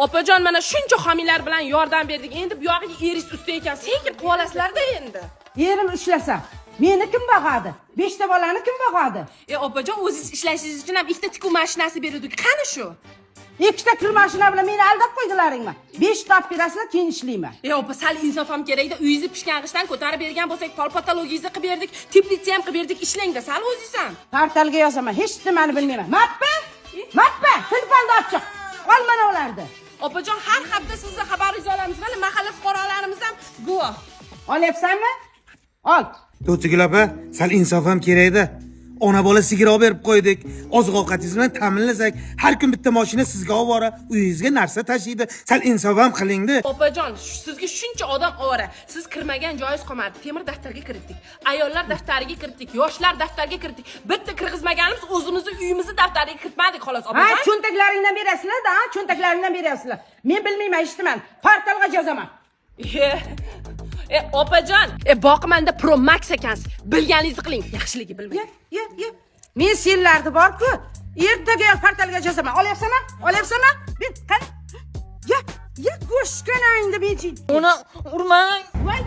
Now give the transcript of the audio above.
Opajon, mana shuncha homiylar bilan yordam berdik. Endi bu yog'iga eris usta ekan. Sen kim qolasizlar-da endi. Erim ishlasam, meni kim boqadi? 5 ta bolani kim boqadi? Opajon, o'zingiz ishlashingiz uchun ham ikkita tikuv mashinasi berdik. Qani shu? 2 ta kir mashina bilan meni aldab qo'ydilaringmi? 5 ta olib berasizlar, keyin ishlayman. Opa, sal insof ham kerak-da. Uyingizni pishgan g'ishdan ko'tarib bergan bo'lsak, polpatologiyangizni qilib berdik, teplitsa ham qilib berdik, ishlangda, sal o'zingiz ham. Portalga yozaman, hech nimani bilmayman. Mappa? Telefonda ochiq. Ol mana ularni. Opajon, har hafta sizni xabaringizni olamiz. Mana mahalla fuqarolarimiz ham guvoh. Olyapsanmi? Ol. To'tigil opa, sal insof ham kerak-da. Ona bola sigir olib berib qo'ydik. Oziq-ovqatingizni bilan ta'minlasak, har kun bitta mashina sizga olib borib, uyingizga narsa tashiydi. Sal insof ham qiling-da. Opajon, sizga shuncha odam ovora. Siz kirmagan joyingiz qolmadi. Temir daftarga kiritdik. Ayollar daftariga kiritdik, yoshlar daftariga kiritdik. Bitta kirgizmaganimiz o'zimizni uyimizni daftariga kiritmadik xolos, opajon. Ha, cho'ntaklaringdan berasizlar-da, cho'ntaklaringdan berasizlar. Men bilmayman, eshitaman. Portalga yozaman. Opajon, boqimanda Pro Max ekansiz. Bilganingizni qiling, yaxshiligi bilmang. Ye. Men senlarni bor-ku, ertaga portalga yozaman. Olyapsanmi? Men qani? Ye, go'shkanangni men. Uni urmang. Voy.